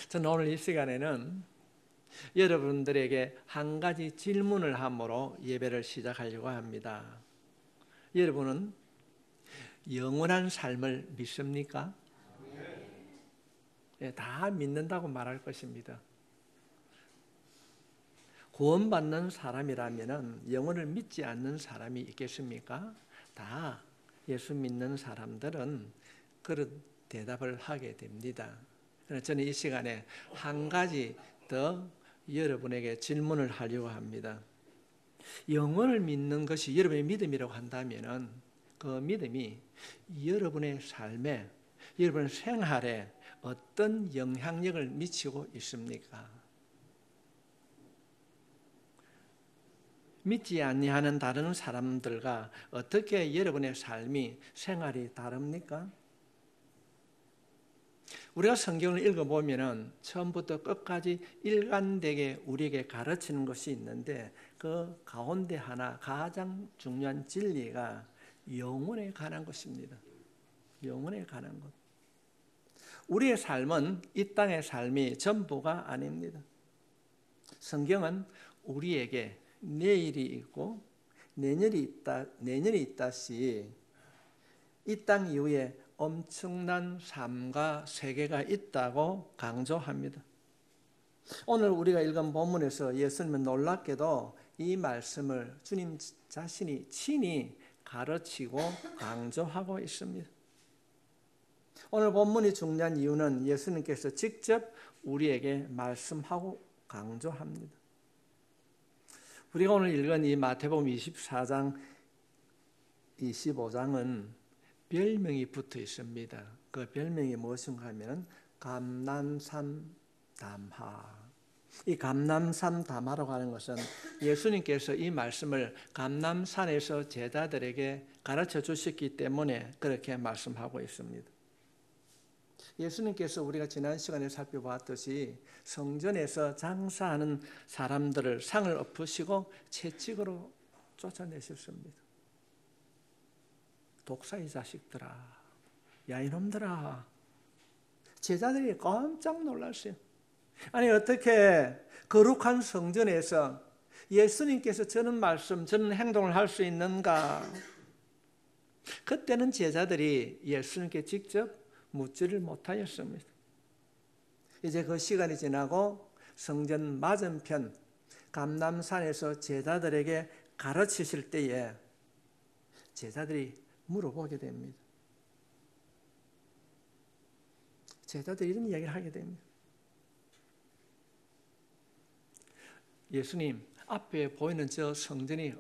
저는 오늘 이 시간에는 여러분들에게 한 가지 질문을 함으로 예배를 시작하려고 합니다. 여러분은 영원한 삶을 믿습니까? 네, 다 믿는다고 말할 것입니다. 구원받는 사람이라면 영혼을 믿지 않는 사람이 있겠습니까? 다 예수 믿는 사람들은 그런 대답을 하게 됩니다. 그래서 저는 이 시간에 한 가지 더 여러분에게 질문을 하려고 합니다. 영혼을 믿는 것이 여러분의 믿음이라고 한다면 그 믿음이 여러분의 삶에, 여러분의 생활에 어떤 영향력을 미치고 있습니까? 믿지 아니하는 다른 사람들과 어떻게 여러분의 삶이, 생활이 다릅니까? 우리가 성경을 읽어보면 처음부터 끝까지 일관되게 우리에게 가르치는 것이 있는데 그 가운데 하나 가장 중요한 진리가 영혼에 관한 것입니다. 영혼에 관한 것. 우리의 삶은 이 땅의 삶이 전부가 아닙니다. 성경은 우리에게 내일이 있고 내년이 있다시 이 땅 이후에 엄청난 삶과 세계가 있다고 강조합니다. 오늘 우리가 읽은 본문에서 예수님은 놀랍게도 이 말씀을 주님 자신이 친히 가르치고 강조하고 있습니다. 오늘 본문이 중요한 이유는 예수님께서 직접 우리에게 말씀하고 강조합니다. 우리가 오늘 읽은 이 마태복음 24장, 25장은 별명이 붙어 있습니다. 그 별명이 무엇인가 하면 감람산 담화. 이 감람산 담화라고 하는 것은 예수님께서 이 말씀을 감람산에서 제자들에게 가르쳐 주셨기 때문에 그렇게 말씀하고 있습니다. 예수님께서 우리가 지난 시간에 살펴봤듯이 성전에서 장사하는 사람들을 상을 엎으시고 채찍으로 쫓아내셨습니다. 독사의 자식들아, 야 이놈들아. 제자들이 깜짝 놀랐어요. 아니 어떻게 거룩한 성전에서 예수님께서 저는 말씀, 저는 행동을 할 수 있는가? 그때는 제자들이 예수님께 직접 묻지를 못하였습니다. 이제 그 시간이 지나고 성전 맞은편 감람산에서 제자들에게 가르치실 때에 제자들이 물어보게 됩니다. 제자들이 이런 이야기를 하게 됩니다. 예수님, 앞에 보이는 저 성전이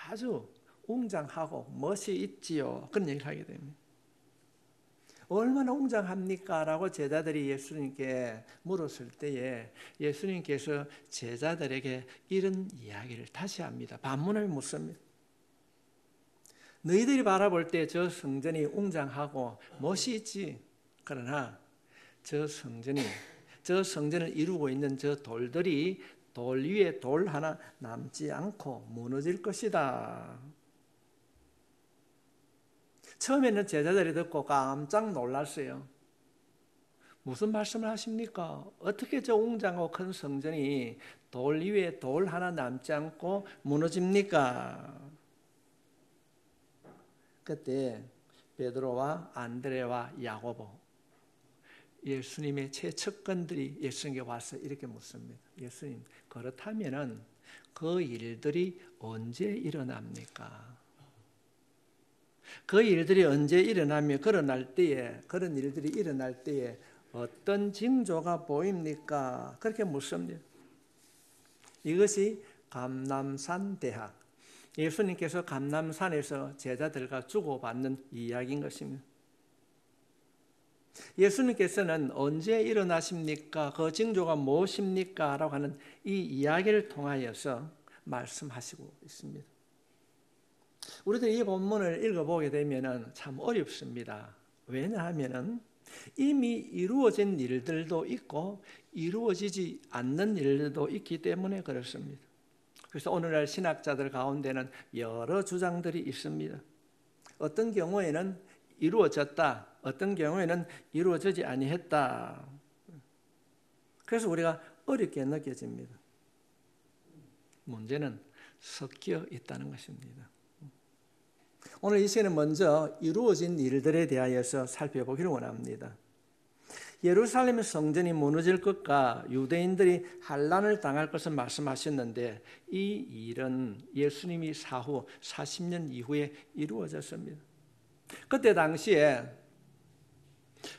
아주 웅장하고 멋이 있지요. 그런 얘기를 하게 됩니다. 얼마나 웅장합니까? 라고 제자들이 예수님께 물었을 때에 예수님께서 제자들에게 이런 이야기를 다시 합니다. 반문을 묻습니다. 너희들이 바라볼 때 저 성전이 웅장하고 멋이 있지. 그러나 저 성전을 이루고 있는 저 돌들이 돌 위에 돌 하나 남지 않고 무너질 것이다. 처음에는 제자들이 듣고 깜짝 놀랐어요. 무슨 말씀을 하십니까? 어떻게 저 웅장하고 큰 성전이 돌 위에 돌 하나 남지 않고 무너집니까? 그때 베드로와 안드레와 야고보, 예수님의 최측근들이 예수님께 와서 이렇게 묻습니다. 예수님, 그렇다면 그 일들이 언제 일어납니까? 그 일들이 언제 일어나며 그런 일들이 일어날 때에 어떤 징조가 보입니까? 그렇게 묻습니다. 이것이 감람산 대학, 예수님께서 감람산에서 제자들과 주고받는 이야기인 것입니다. 예수님께서는 언제 일어나십니까? 그 징조가 무엇입니까? 라고 하는 이 이야기를 통하여서 말씀하시고 있습니다. 우리들 이 본문을 읽어보게 되면 참 어렵습니다. 왜냐하면 이미 이루어진 일들도 있고 이루어지지 않는 일들도 있기 때문에 그렇습니다. 그래서 오늘날 신학자들 가운데는 여러 주장들이 있습니다. 어떤 경우에는 이루어졌다, 어떤 경우에는 이루어지지 아니했다. 그래서 우리가 어렵게 느껴집니다. 문제는 섞여 있다는 것입니다. 오늘 이 시간에 먼저 이루어진 일들에 대하여서 살펴보기를 원합니다. 예루살렘 성전이 무너질 것과 유대인들이 환난을 당할 것을 말씀하셨는데 이 일은 예수님이 사후 40년 이후에 이루어졌습니다. 그때 당시에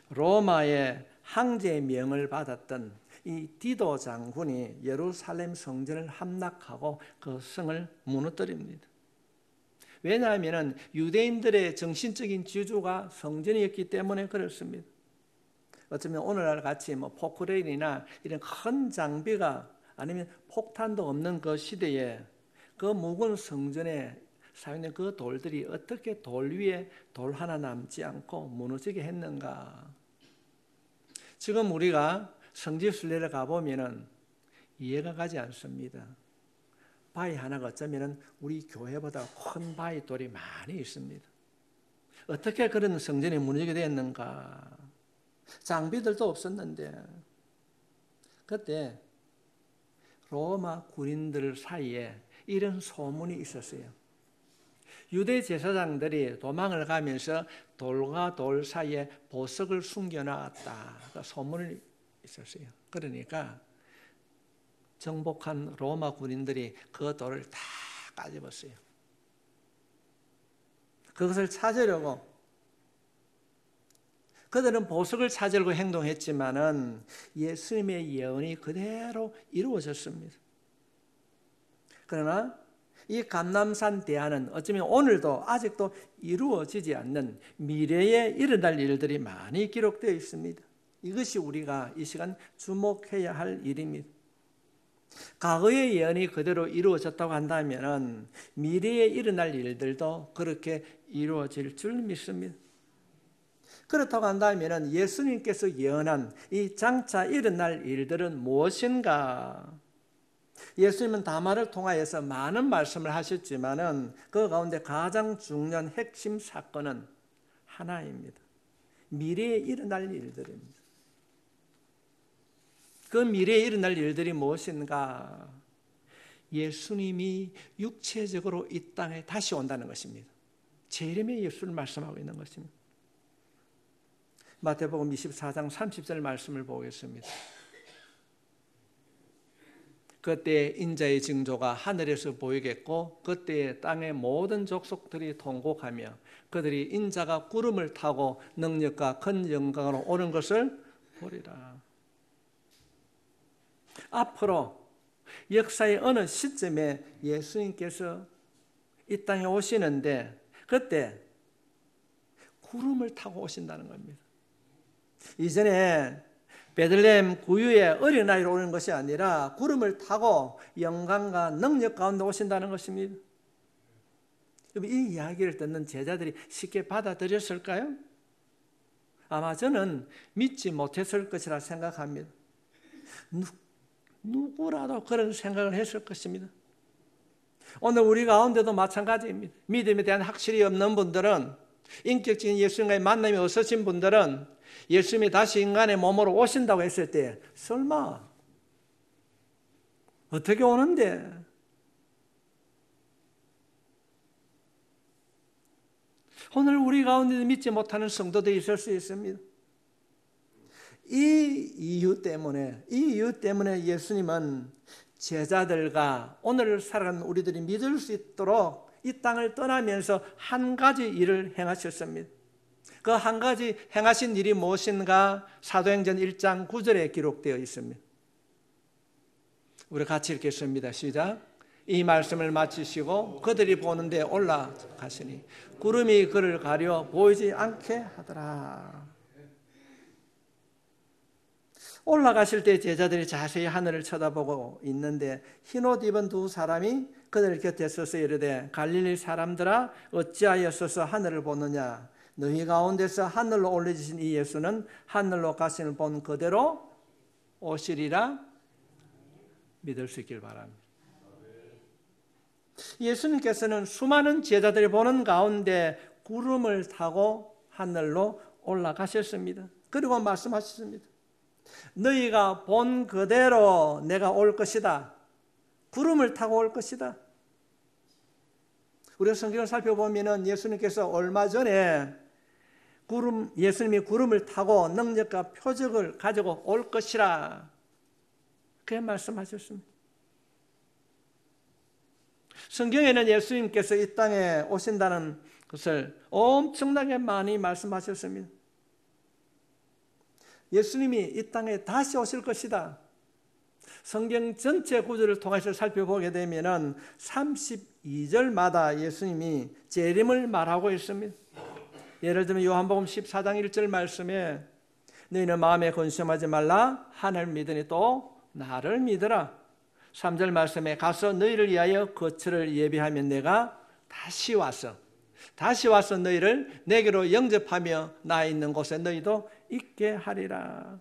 로마의 황제의 명을 받았던 이 디도 장군이 예루살렘 성전을 함락하고 그 성을 무너뜨립니다. 왜냐하면 유대인들의 정신적인 지주가 성전이었기 때문에 그렇습니다. 어쩌면 오늘날 같이 포크레인이나 이런 큰 장비가 아니면 폭탄도 없는 그 시대에 그 무거운 성전에 사용된 그 돌들이 어떻게 돌 위에 돌 하나 남지 않고 무너지게 했는가. 지금 우리가 성지순례를 가보면 이해가 가지 않습니다. 바위 하나가 어쩌면 우리 교회보다 큰 바위 돌이 많이 있습니다. 어떻게 그런 성전이 무너지게 됐는가. 장비들도 없었는데 그때 로마 군인들 사이에 이런 소문이 있었어요. 유대 제사장들이 도망을 가면서 돌과 돌 사이에 보석을 숨겨놨다. 소문이 있었어요. 그러니까 정복한 로마 군인들이 그 돌을 다 까집었어요. 그것을 찾으려고 그들은 보석을 찾으려고 행동했지만은 예수님의 예언이 그대로 이루어졌습니다. 그러나 이 감람산 대안은 어쩌면 오늘도 아직도 이루어지지 않는 미래에 일어날 일들이 많이 기록되어 있습니다. 이것이 우리가 이 시간 주목해야 할 일입니다. 과거의 예언이 그대로 이루어졌다고 한다면 미래에 일어날 일들도 그렇게 이루어질 줄 믿습니다. 그렇다고 한다면 예수님께서 예언한 이 장차 일어날 일들은 무엇인가? 예수님은 다말을 통하여서 많은 말씀을 하셨지만은 그 가운데 가장 중요한 핵심 사건은 하나입니다. 미래에 일어날 일들입니다. 그 미래에 일어날 일들이 무엇인가? 예수님이 육체적으로 이 땅에 다시 온다는 것입니다. 재림의 예수를 말씀하고 있는 것입니다. 마태복음 24장 30절 말씀을 보겠습니다. 그때 인자의 징조가 하늘에서 보이겠고 그때 땅의 모든 족속들이 통곡하며 그들이 인자가 구름을 타고 능력과 큰 영광으로 오는 것을 보리라. 앞으로 역사의 어느 시점에 예수님께서 이 땅에 오시는데 그때 구름을 타고 오신다는 겁니다. 이전에 베들레헴 구유에 어린아이로 오는 것이 아니라 구름을 타고 영광과 능력 가운데 오신다는 것입니다. 이 이야기를 듣는 제자들이 쉽게 받아들였을까요? 아마 저는 믿지 못했을 것이라 생각합니다. 누구라도 그런 생각을 했을 것입니다. 오늘 우리 가운데도 마찬가지입니다. 믿음에 대한 확실히 없는 분들은, 인격적인 예수님과의 만남이 없으신 분들은 예수님이 다시 인간의 몸으로 오신다고 했을 때 설마 어떻게 오는데? 오늘 우리 가운데 믿지 못하는 성도들이 있을 수 있습니다. 이 이유 때문에 예수님은 제자들과 오늘 살아가는 우리들이 믿을 수 있도록 이 땅을 떠나면서 한 가지 일을 행하셨습니다. 그 한 가지 행하신 일이 무엇인가? 사도행전 1장 9절에 기록되어 있습니다. 우리 같이 읽겠습니다. 시작. 이 말씀을 마치시고 그들이 보는데 올라가시니 구름이 그를 가려 보이지 않게 하더라. 올라가실 때 제자들이 자세히 하늘을 쳐다보고 있는데 흰옷 입은 두 사람이 그들 곁에 서서 이르되 갈릴리 사람들아 어찌하여 서서 하늘을 보느냐? 너희 가운데서 하늘로 올려지신 이 예수는 하늘로 가시는 본 그대로 오시리라 믿을 수 있길 바랍니다. 예수님께서는 수많은 제자들이 보는 가운데 구름을 타고 하늘로 올라가셨습니다. 그리고 말씀하셨습니다. 너희가 본 그대로 내가 올 것이다. 구름을 타고 올 것이다. 우리가 성경을 살펴보면 예수님께서 얼마 전에 예수님이 구름을 타고 능력과 표적을 가지고 올 것이라 그렇게 말씀하셨습니다. 성경에는 예수님께서 이 땅에 오신다는 것을 엄청나게 많이 말씀하셨습니다. 예수님이 이 땅에 다시 오실 것이다. 성경 전체 구절을 통해서 살펴보게 되면 32절마다 예수님이 재림을 말하고 있습니다. 예를 들면 요한복음 14장 1절 말씀에 너희는 마음에 근심하지 말라 하나님을 믿으니 또 나를 믿으라. 3절 말씀에 가서 너희를 위하여 거처를 예비하면 내가 다시 와서 너희를 내게로 영접하며 나 있는 곳에 너희도 있게 하리라.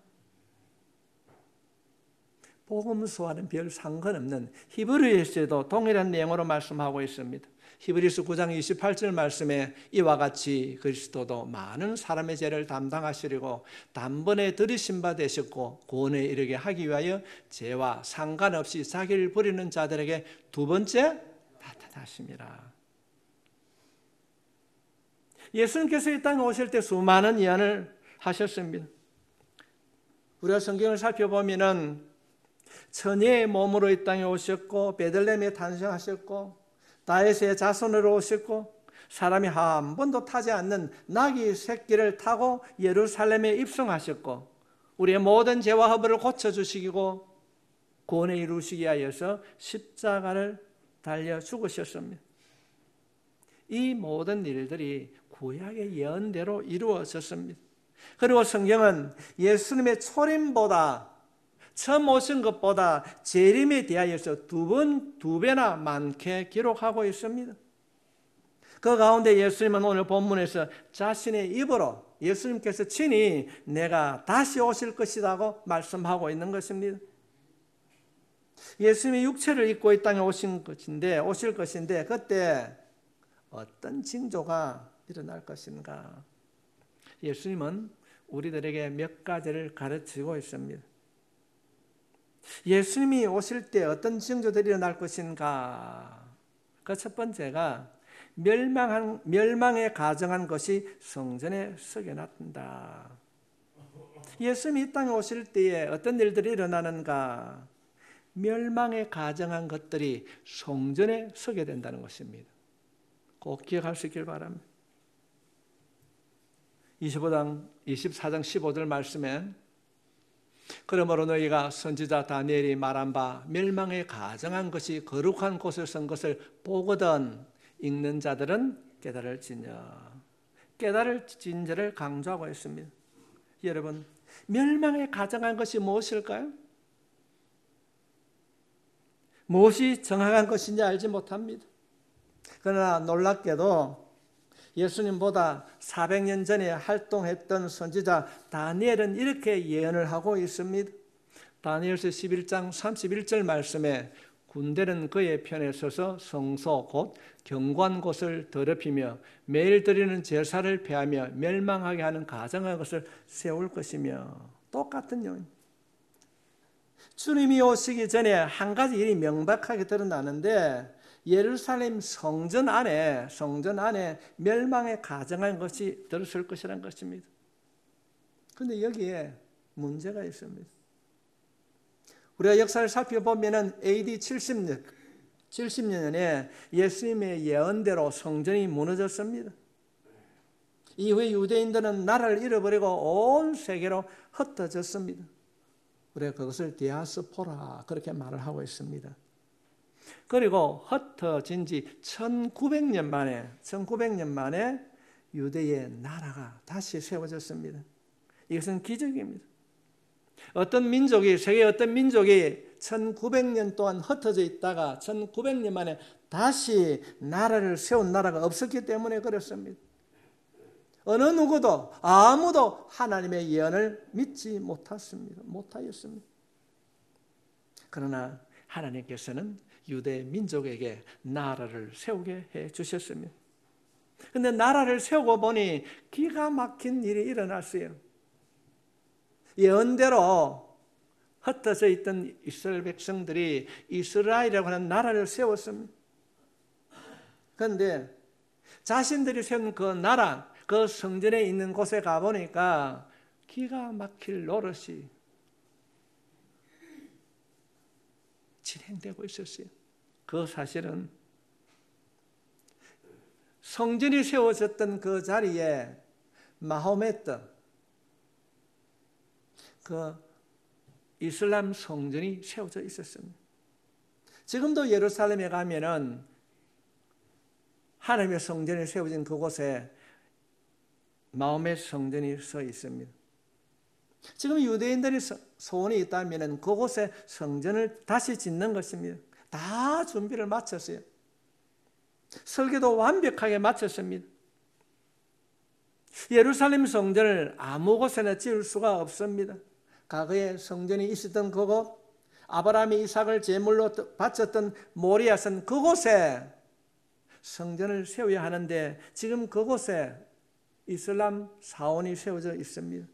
복음서와는 별 상관없는 히브리서에도 동일한 내용으로 말씀하고 있습니다. 히브리서 9장 28절 말씀에 이와 같이 그리스도도 많은 사람의 죄를 담당하시려고 단번에 들이신 바 되셨고 구원에 이르게 하기 위하여 죄와 상관없이 자기를 버리는 자들에게 두 번째 나타나심이라. 예수님께서 이 땅에 오실 때 수많은 예언을 하셨습니다. 우리가 성경을 살펴보면 처녀의 몸으로 이 땅에 오셨고 베들레헴에 탄생하셨고 다윗의 자손으로 오셨고 사람이 한 번도 타지 않는 나귀 새끼를 타고 예루살렘에 입성하셨고 우리의 모든 죄와 허물을 고쳐주시고 구원에 이루시기 위하여서 십자가를 달려 죽으셨습니다. 이 모든 일들이 구약의 예언대로 이루어졌습니다. 그리고 성경은 예수님의 초림보다 처음 오신 것보다 재림에 대하여서 두 배나 많게 기록하고 있습니다. 그 가운데 예수님은 오늘 본문에서 자신의 입으로 예수님께서 친히 내가 다시 오실 것이라고 말씀하고 있는 것입니다. 예수님이 육체를 입고 이 땅에 오실 것인데 그때 어떤 징조가 일어날 것인가? 예수님은 우리들에게 몇 가지를 가르치고 있습니다. 예수님이 오실 때 어떤 징조들이 일어날 것인가? 그 첫 번째가 멸망에 가정한 것이 성전에 서게 놔둔다. 예수님이 이 땅에 오실 때에 어떤 일들이 일어나는가? 멸망에 가정한 것들이 성전에 서게 된다는 것입니다. 꼭 기억할 수 있길 바랍니다. 24장 15절 말씀에 그러므로 너희가 선지자 다니엘이 말한 바 멸망에 가정한 것이 거룩한 곳에 선 것을 보거든 읽는 자들은 깨달을지니라. 깨달을지니를 강조하고 있습니다. 여러분, 멸망에 가정한 것이 무엇일까요? 무엇이 정확한 것인지 알지 못합니다. 그러나 놀랍게도 예수님보다 400년 전에 활동했던 선지자 다니엘은 이렇게 예언을 하고 있습니다. 다니엘서 11장 31절 말씀에 군대는 그의 편에 서서 성소 곧 경관 곳을 더럽히며 매일 드리는 제사를 폐하며 멸망하게 하는 가정한 것을 세울 것이며 똑같은 내용입니다. 주님이 오시기 전에 한 가지 일이 명백하게 드러나는데 예루살렘 성전 안에 멸망에 가정한 것이 들었을 것이라는 것입니다. 그런데 여기에 문제가 있습니다. 우리가 역사를 살펴보면 AD 70년에 예수님의 예언대로 성전이 무너졌습니다. 이후에 유대인들은 나라를 잃어버리고 온 세계로 흩어졌습니다. 우리가 그것을 디아스포라 그렇게 말을 하고 있습니다. 그리고 흩어진 지 1900년 만에 유대의 나라가 다시 세워졌습니다. 이것은 기적입니다. 세계의 어떤 민족이 1900년 동안 흩어져 있다가 1900년 만에 다시 나라를 세운 나라가 없었기 때문에 그렇습니다. 어느 누구도 아무도 하나님의 예언을 믿지 못하였습니다. 그러나 하나님께서는 유대 민족에게 나라를 세우게 해 주셨습니다. 그런데 나라를 세우고 보니 기가 막힌 일이 일어났어요. 예언대로 흩어져 있던 이스라엘 백성들이 이스라엘이라고 하는 나라를 세웠습니다. 그런데 자신들이 세운 그 나라, 그 성전에 있는 곳에 가보니까 기가 막힐 노릇이 진행되고 있었어요. 그 사실은 성전이 세워졌던 그 자리에 마호메트, 그 이슬람 성전이 세워져 있었습니다. 지금도 예루살렘에 가면은 하나님의 성전이 세워진 그곳에 마호메트 성전이 서 있습니다. 지금 유대인들이 소원이 있다면 그곳에 성전을 다시 짓는 것입니다. 다 준비를 마쳤어요. 설계도 완벽하게 마쳤습니다. 예루살렘 성전을 아무 곳에나 지을 수가 없습니다. 과거에 성전이 있었던 그곳, 아브라함이 이삭을 제물로 바쳤던 모리아산 그곳에 성전을 세워야 하는데 지금 그곳에 이슬람 사원이 세워져 있습니다.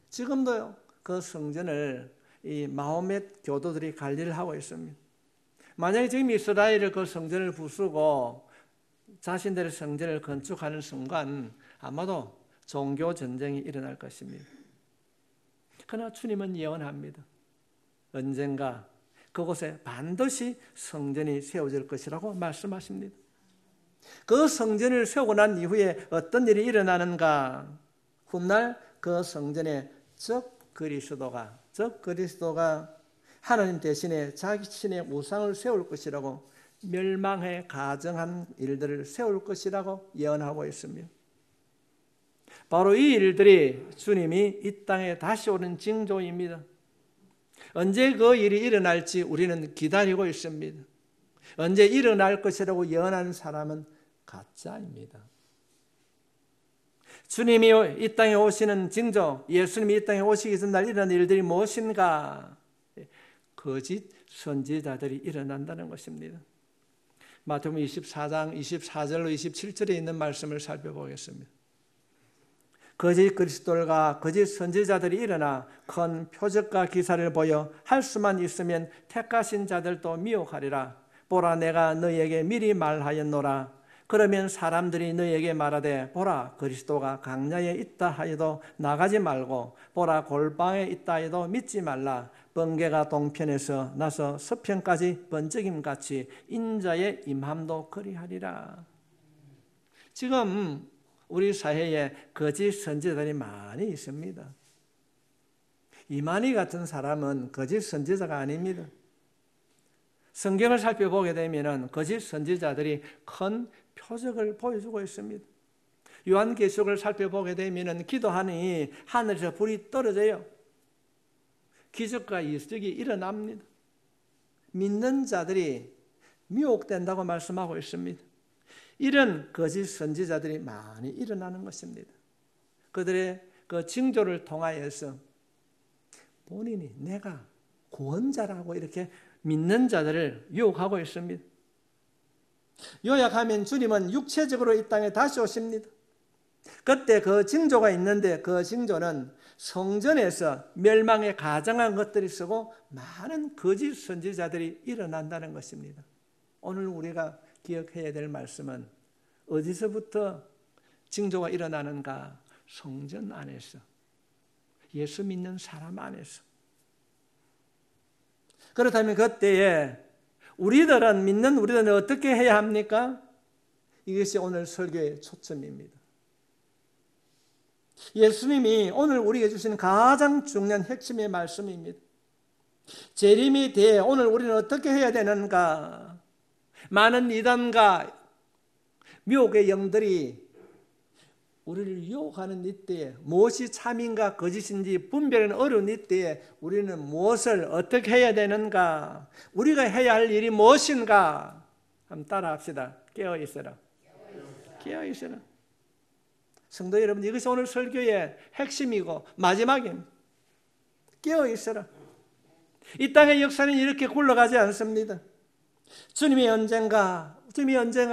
지금도 그 성전을 이 마호메트 교도들이 관리를 하고 있습니다. 만약에 지금 이스라엘이 그 성전을 부수고 자신들의 성전을 건축하는 순간 아마도 종교 전쟁이 일어날 것입니다. 그러나 주님은 예언합니다. 언젠가 그곳에 반드시 성전이 세워질 것이라고 말씀하십니다. 그 성전을 세우고 난 이후에 어떤 일이 일어나는가? 훗날 그 성전에 적 그리스도가 하나님 대신에 자기 신의 우상을 세울 것이라고 멸망에 가정한 일들을 세울 것이라고 예언하고 있습니다. 바로 이 일들이 주님이 이 땅에 다시 오는 징조입니다. 언제 그 일이 일어날지 우리는 기다리고 있습니다. 언제 일어날 것이라고 예언하는 사람은 가짜입니다. 주님이 이 땅에 오시는 징조, 예수님이 이 땅에 오시기 전날 일어난 일들이 무엇인가? 거짓 선지자들이 일어난다는 것입니다. 마태복음 24장 24절로 27절에 있는 말씀을 살펴보겠습니다. 거짓 그리스도들과 거짓 선지자들이 일어나 큰 표적과 기사를 보여 할 수만 있으면 택하신 자들도 미혹하리라. 보라, 내가 너희에게 미리 말하였노라. 그러면 사람들이 너희에게 말하되 보라, 그리스도가 광야에 있다 하여도 나가지 말고 보라, 골방에 있다 해도 믿지 말라. 번개가 동편에서 나서 서편까지 번쩍임같이 인자의 임함도 그리하리라. 지금 우리 사회에 거짓 선지자들이 많이 있습니다. 이만희 같은 사람은 거짓 선지자가 아닙니다. 성경을 살펴보게 되면 거짓 선지자들이 큰 표적을 보여주고 있습니다. 요한계시록을 살펴보게 되면 기도하니 하늘에서 불이 떨어져요. 기적과 이적이 일어납니다. 믿는 자들이 미혹된다고 말씀하고 있습니다. 이런 거짓 선지자들이 많이 일어나는 것입니다. 그들의 그 징조를 통하여서 본인이 내가 구원자라고 이렇게 믿는 자들을 유혹하고 있습니다. 요약하면 주님은 육체적으로 이 땅에 다시 오십니다. 그때 그 징조가 있는데 그 징조는 성전에서 멸망에 가장한 것들이 쓰고 많은 거짓 선지자들이 일어난다는 것입니다. 오늘 우리가 기억해야 될 말씀은 어디서부터 징조가 일어나는가? 성전 안에서, 예수 믿는 사람 안에서. 그렇다면 그때에 믿는 우리들은 어떻게 해야 합니까? 이것이 오늘 설교의 초점입니다. 예수님이 오늘 우리에게 주시는 가장 중요한 핵심의 말씀입니다. 재림에 대해 오늘 우리는 어떻게 해야 되는가? 많은 이단과 미혹의 영들이 우리를 유혹하는 이때에 무엇이 참인가 거짓인지 분별하는 어려운 이때에 우리는 무엇을 어떻게 해야 되는가? 우리가 해야 할 일이 무엇인가? 한번 따라합시다. 깨어있어라. 깨어있어라. 성도 여러분, 이것이 오늘 설교의 핵심이고 마지막입니다. 깨어있어라. 이 땅의 역사는 이렇게 굴러가지 않습니다. 주님이 언젠가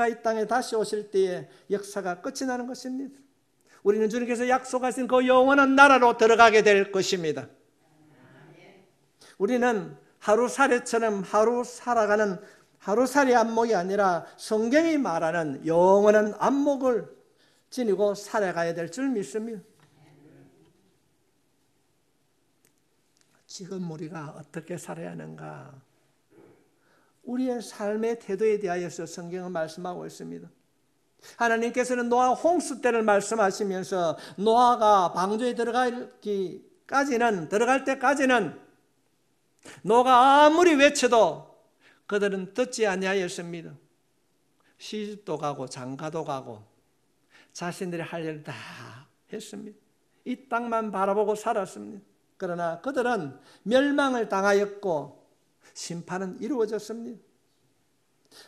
이 땅에 다시 오실 때에 역사가 끝이 나는 것입니다. 우리는 주님께서 약속하신 그 영원한 나라로 들어가게 될 것입니다. 우리는 하루살이처럼 하루 살아가는 하루살이 안목이 아니라 성경이 말하는 영원한 안목을 지니고 살아가야 될 줄 믿습니다. 지금 우리가 어떻게 살아야 하는가? 우리의 삶의 태도에 대하여서 성경은 말씀하고 있습니다. 하나님께서는 노아 홍수 때를 말씀하시면서 노아가 방주에 들어갈 때까지는 노아가 아무리 외쳐도 그들은 듣지 아니하였습니다. 시집도 가고 장가도 가고 자신들이 할 일을 다 했습니다. 이 땅만 바라보고 살았습니다. 그러나 그들은 멸망을 당하였고 심판은 이루어졌습니다.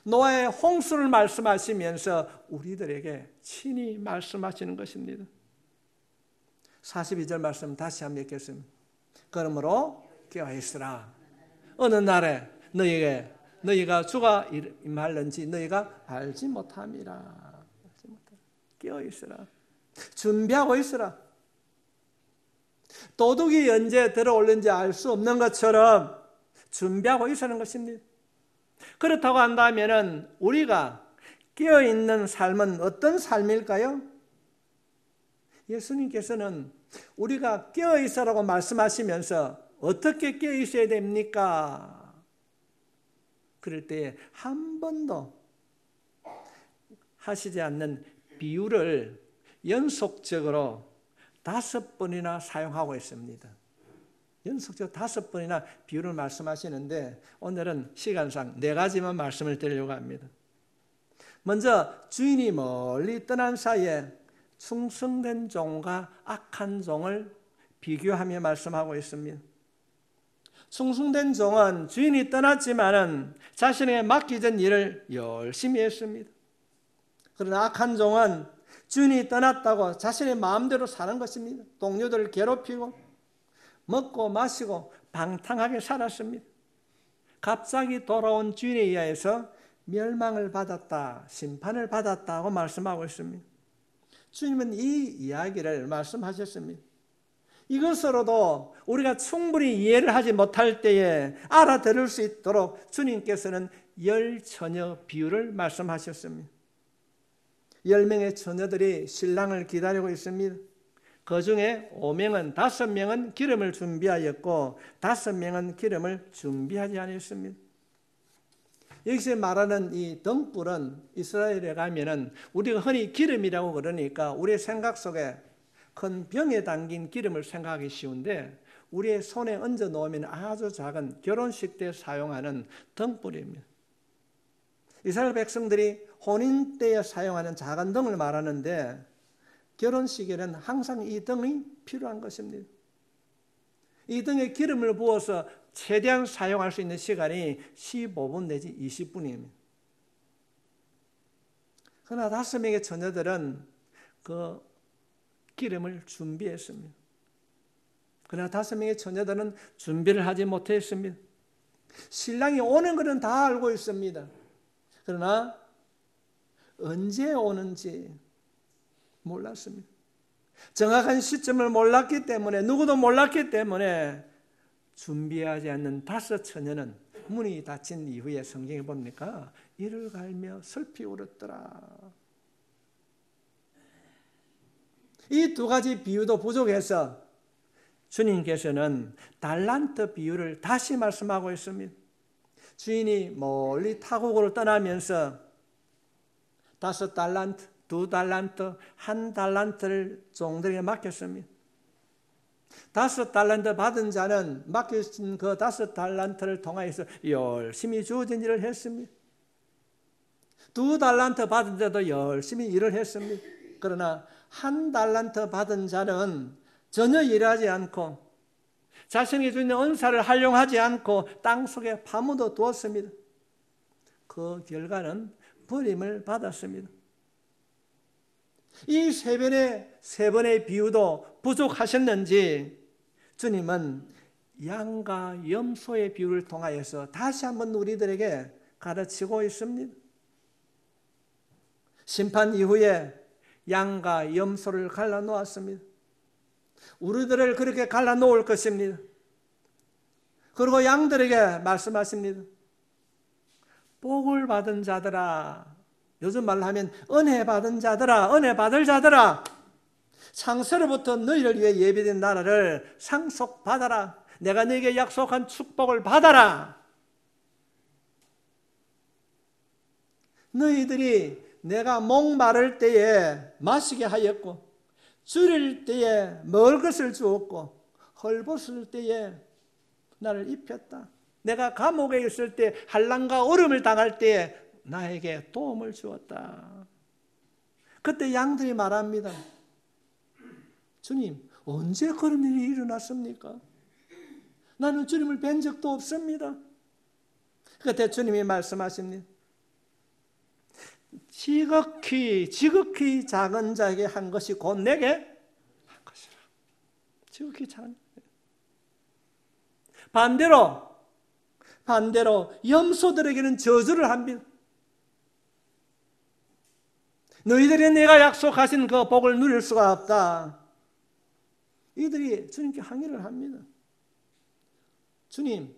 노아의 홍수를 말씀하시면서 우리들에게 친히 말씀하시는 것입니다. 42절 말씀 다시 한번 읽겠습니다. 그러므로 깨어있으라. 어느 날에 너희가 주가 임할는지 너희가 알지 못함이라. 깨어있으라. 준비하고 있으라. 도둑이 언제 들어올는지 알 수 없는 것처럼 준비하고 있으라는 것입니다. 그렇다고 한다면 우리가 깨어있는 삶은 어떤 삶일까요? 예수님께서는 우리가 깨어있으라고 말씀하시면서 어떻게 깨어있어야 됩니까? 그럴 때에 한 번도 하시지 않는 비유를 연속적으로 5번이나 사용하고 있습니다. 연속적으로 5번이나 비유를 말씀하시는데 오늘은 시간상 4가지만 말씀을 드리려고 합니다. 먼저 주인이 멀리 떠난 사이에 충성된 종과 악한 종을 비교하며 말씀하고 있습니다. 충성된 종은 주인이 떠났지만은 자신에게 맡기던 일을 열심히 했습니다. 그러나 악한 종은 주인이 떠났다고 자신의 마음대로 사는 것입니다. 동료들을 괴롭히고 먹고 마시고 방탕하게 살았습니다. 갑자기 돌아온 주인에 의해서 멸망을 받았다, 심판을 받았다고 말씀하고 있습니다. 주님은 이 이야기를 말씀하셨습니다. 이것으로도 우리가 충분히 이해를 하지 못할 때에 알아들을 수 있도록 주님께서는 10처녀 비유를 말씀하셨습니다. 10명의 처녀들이 신랑을 기다리고 있습니다. 그 중에 5명은 5명은 기름을 준비하였고 5명은 기름을 준비하지 않았습니다. 여기서 말하는 이 등불은 이스라엘에 가면은 우리가 흔히 기름이라고 그러니까 우리의 생각 속에 큰 병에 담긴 기름을 생각하기 쉬운데 우리의 손에 얹어 놓으면 아주 작은 결혼식 때 사용하는 등불입니다. 이스라엘 백성들이 혼인 때에 사용하는 작은 등을 말하는데 결혼식에는 항상 이 등이 필요한 것입니다. 이 등에 기름을 부어서 최대한 사용할 수 있는 시간이 15분 내지 20분입니다. 그러나 5명의 처녀들은 그 기름을 준비했습니다. 그러나 5명의 처녀들은 준비를 하지 못했습니다. 신랑이 오는 것은 다 알고 있습니다. 그러나 언제 오는지 몰랐습니다. 정확한 시점을 몰랐기 때문에 누구도 몰랐기 때문에 준비하지 않는 5 처녀는 문이 닫힌 이후에 성경에 보니까 이를 갈며 슬피 울었더라. 이 2가지 비유도 부족해서 주님께서는 달란트 비유를 다시 말씀하고 있습니다. 주인이 멀리 타국으로 떠나면서 5달란트, 2달란트, 1달란트를 종들에게 맡겼습니다. 5달란트 받은 자는 맡겨진 그 5달란트를 통하여서 열심히 주어진 일을 했습니다. 2달란트 받은 자도 열심히 일을 했습니다. 그러나 1달란트 받은 자는 전혀 일하지 않고 자신에게 주는 은사를 활용하지 않고 땅속에 파묻어 두었습니다. 그 결과는 버림을 받았습니다. 이 3번의 비유도 부족하셨는지 주님은 양과 염소의 비유를 통하여서 다시 한번 우리들에게 가르치고 있습니다. 심판 이후에 양과 염소를 갈라놓았습니다. 우리들을 그렇게 갈라놓을 것입니다. 그리고 양들에게 말씀하십니다. 복을 받은 자들아, 요즘 말로 하면 은혜 받은 자들아, 은혜 받을 자들아, 창세로부터 너희를 위해 예비된 나라를 상속받아라. 내가 너에게 약속한 축복을 받아라. 너희들이 내가 목마를 때에 마시게 하였고, 줄일 때에 먹을 것을 주었고, 헐벗을 때에 나를 입혔다. 내가 감옥에 있을 때, 환난과 어려움을 당할 때에 나에게 도움을 주었다. 그때 양들이 말합니다. 주님, 언제 그런 일이 일어났습니까? 나는 주님을 뵌 적도 없습니다. 그때 주님이 말씀하십니다. 지극히 작은 자에게 한 것이 곧 내게 한 것이라. 지극히 작은. 반대로 염소들에게는 저주를 합니다. 너희들이 내가 약속하신 그 복을 누릴 수가 없다. 이들이 주님께 항의를 합니다. 주님,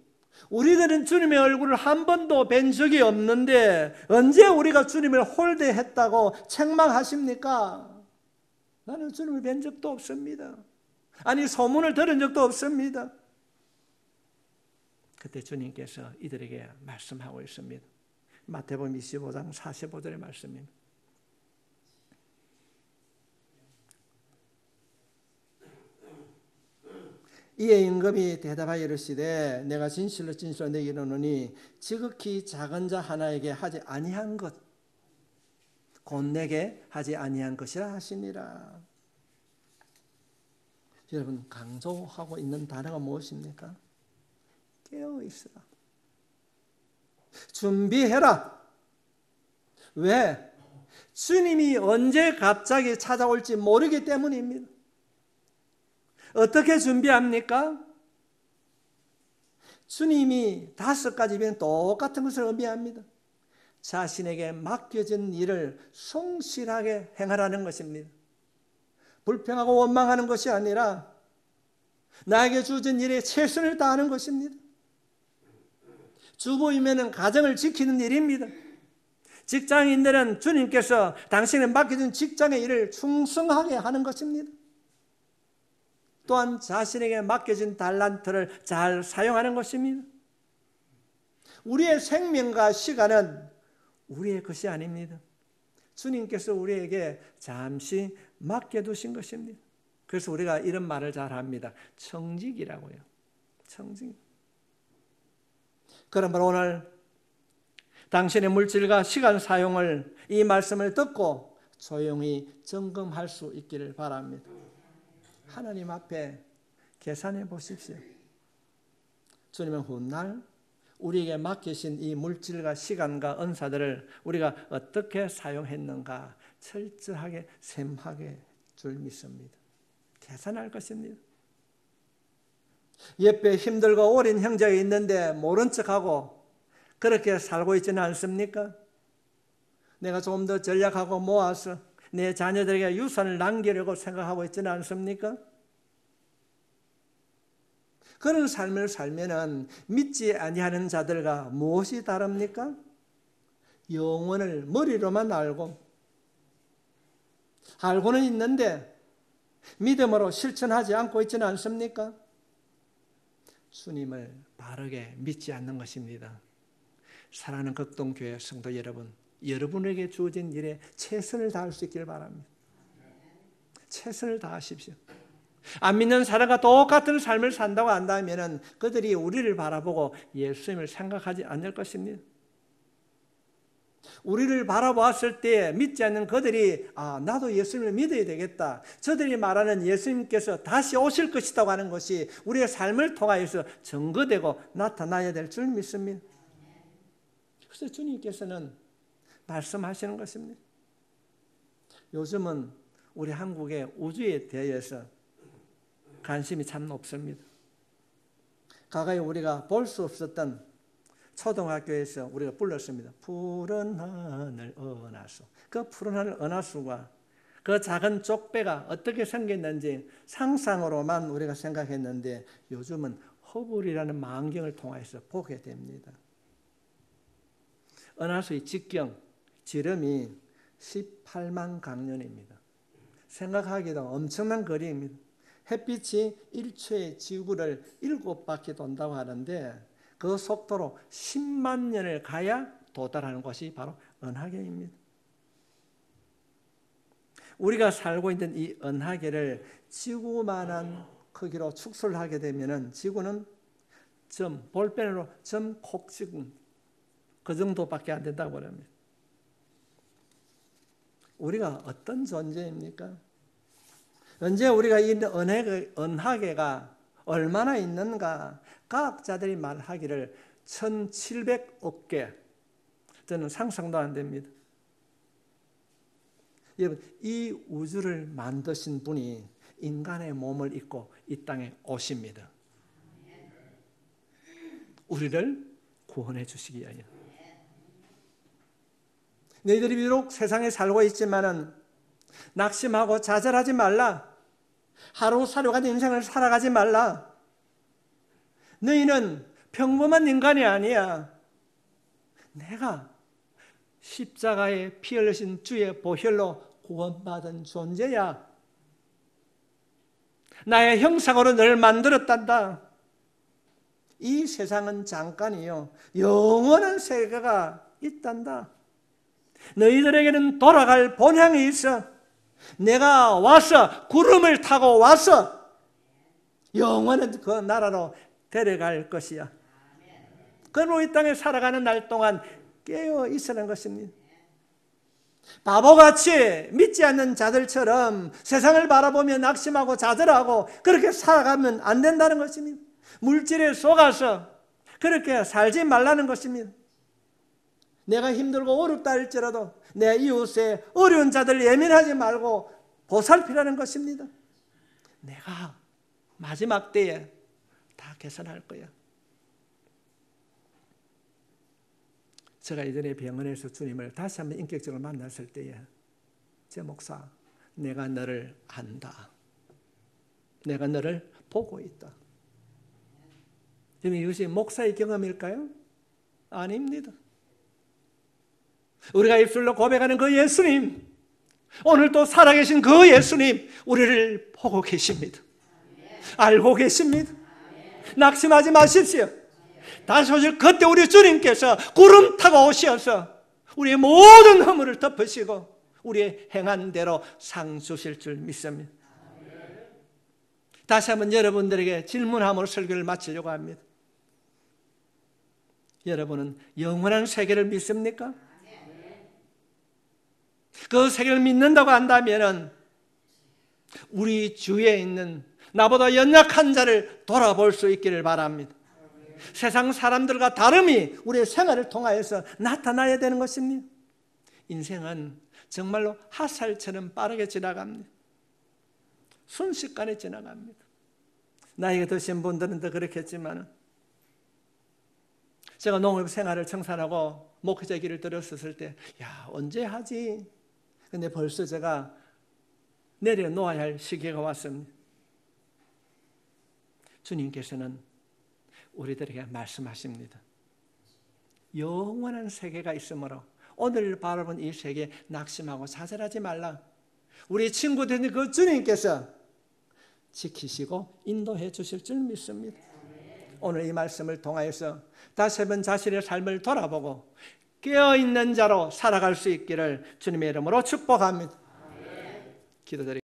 우리들은 주님의 얼굴을 한 번도 뵌 적이 없는데 언제 우리가 주님을 홀대했다고 책망하십니까? 나는 주님을 뵌 적도 없습니다. 아니, 소문을 들은 적도 없습니다. 그때 주님께서 이들에게 말씀하고 있습니다. 마태복음 25장 45절의 말씀입니다. 이에 임금이 대답하여 이르시되 내가 진실로 너에게 이르노니 지극히 작은 자 하나에게 하지 아니한 것 곧 내게 하지 아니한 것이라 하시니라. 여러분, 강조하고 있는 단어가 무엇입니까? 깨어 있으라. 준비해라. 왜? 주님이 언제 갑자기 찾아올지 모르기 때문입니다. 어떻게 준비합니까? 주님이 5가지 비는 똑같은 것을 의미합니다. 자신에게 맡겨진 일을 성실하게 행하라는 것입니다. 불평하고 원망하는 것이 아니라 나에게 주어진 일에 최선을 다하는 것입니다. 주부이면 가정을 지키는 일입니다. 직장인들은 주님께서 당신에 맡겨준 직장의 일을 충성하게 하는 것입니다. 또한 자신에게 맡겨진 달란트를 잘 사용하는 것입니다. 우리의 생명과 시간은 우리의 것이 아닙니다. 주님께서 우리에게 잠시 맡겨두신 것입니다. 그래서 우리가 이런 말을 잘 합니다. 청직이라고요. 청직. 그러므로 오늘 당신의 물질과 시간 사용을, 이 말씀을 듣고 조용히 점검할 수 있기를 바랍니다. 하나님 앞에 계산해 보십시오. 주님은 훗날 우리에게 맡기신 이 물질과 시간과 은사들을 우리가 어떻게 사용했는가 철저하게 셈하게 줄 믿습니다. 계산할 것입니다. 옆에 힘들고 어린 형제가 있는데 모른 척하고 그렇게 살고 있지는 않습니까? 내가 조금 더 전략하고 모아서 내 자녀들에게 유산을 남기려고 생각하고 있지는 않습니까? 그런 삶을 살면은 믿지 아니하는 자들과 무엇이 다릅니까? 영혼을 머리로만 알고는 있는데 믿음으로 실천하지 않고 있지는 않습니까? 주님을 바르게 믿지 않는 것입니다. 사랑하는 극동교회 성도 여러분, 여러분에게 주어진 일에 최선을 다할 수 있기를 바랍니다. 최선을 다하십시오. 안 믿는 사람과 똑같은 삶을 산다고 한다면 그들이 우리를 바라보고 예수님을 생각하지 않을 것입니다. 우리를 바라보았을 때 믿지 않는 그들이 나도 예수님을 믿어야 되겠다. 저들이 말하는 예수님께서 다시 오실 것이라고 하는 것이 우리의 삶을 통하여서 증거되고 나타나야 될 줄 믿습니다. 그래서 주님께서는 말씀하시는 것입니다. 요즘은 우리 한국의 우주에 대해서 관심이 참 높습니다. 과거에 우리가 볼 수 없었던 초등학교에서 우리가 불렀습니다. 푸른 하늘 은하수. 그 푸른 하늘 은하수가 그 작은 쪽배가 어떻게 생겼는지 상상으로만 우리가 생각했는데 요즘은 허블이라는 망경을 통해서 보게 됩니다. 은하수의 직경, 지름이 18만 강년입니다. 생각하기도 엄청난 거리입니다. 햇빛이 1초에 지구를 7바퀴 돈다고 하는데 그 속도로 10만 년을 가야 도달하는 곳이 바로 은하계입니다. 우리가 살고 있는 이 은하계를 지구만한 크기로 축소를 하게 되면 지구는 볼펜으로 점 콕 찍은 그 정도밖에 안 된다고 합니다. 우리가 어떤 존재입니까? 언제 우리가 이 은하계가 얼마나 있는가? 과학자들이 말하기를 1700억 개, 저는 상상도 안 됩니다. 여러분, 이 우주를 만드신 분이 인간의 몸을 입고 이 땅에 오십니다. 우리를 구원해 주시기 위하여. 너희들이 비록 세상에 살고 있지만은 낙심하고 좌절하지 말라. 하루살이간 인생을 살아가지 말라. 너희는 평범한 인간이 아니야. 내가 십자가에 피 흘리신 주의 보혈로 구원받은 존재야. 나의 형상으로 너를 만들었단다. 이 세상은 잠깐이요, 영원한 세계가 있단다. 너희들에게는 돌아갈 본향이 있어. 내가 와서 구름을 타고 와서 영원한 그 나라로 데려갈 것이야. 그러므로 이 땅에 살아가는 날 동안 깨어 있으라는 것입니다. 바보같이 믿지 않는 자들처럼 세상을 바라보며 낙심하고 좌절하고 그렇게 살아가면 안 된다는 것입니다. 물질에 속아서 그렇게 살지 말라는 것입니다. 내가 힘들고 어렵다 할지라도 내 이웃의 어려운 자들 예민하지 말고 보살피라는 것입니다. 내가 마지막 때에 다 개선할 거야. 제가 예전에 병원에서 주님을 다시 한번 인격적으로 만났을 때에 제 목사, 내가 너를 안다. 내가 너를 보고 있다. 지금 이것이 목사의 경험일까요? 아닙니다. 우리가 입술로 고백하는 그 예수님, 오늘 또 살아계신 그 예수님, 우리를 보고 계십니다. 알고 계십니다. 낙심하지 마십시오. 다시 오실 그때 우리 주님께서 구름 타고 오셔서 우리의 모든 허물을 덮으시고 우리의 행한 대로 상 주실 줄 믿습니다. 다시 한번 여러분들에게 질문함으로 설교를 마치려고 합니다. 여러분은 영원한 세계를 믿습니까? 그 세계를 믿는다고 한다면 우리 주위에 있는 나보다 연약한 자를 돌아볼 수 있기를 바랍니다. 세상 사람들과 다름이 우리의 생활을 통하여서 나타나야 되는 것입니다. 인생은 정말로 핫살처럼 빠르게 지나갑니다. 순식간에 지나갑니다. 나이가 드신 분들은 더 그렇겠지만 제가 농업 생활을 청산하고 목회자 길을 들었을 때 언제 하지? 근데 벌써 제가 내려놓아야 할 시기가 왔습니다. 주님께서는 우리들에게 말씀하십니다. 영원한 세계가 있으므로 오늘 바라본 이 세계에 낙심하고 좌절하지 말라. 우리 친구들이 그 주님께서 지키시고 인도해 주실 줄 믿습니다. 오늘 이 말씀을 통하여서 다시 한번 자신의 삶을 돌아보고 깨어있는 자로 살아갈 수 있기를 주님의 이름으로 축복합니다. 기도드립니다.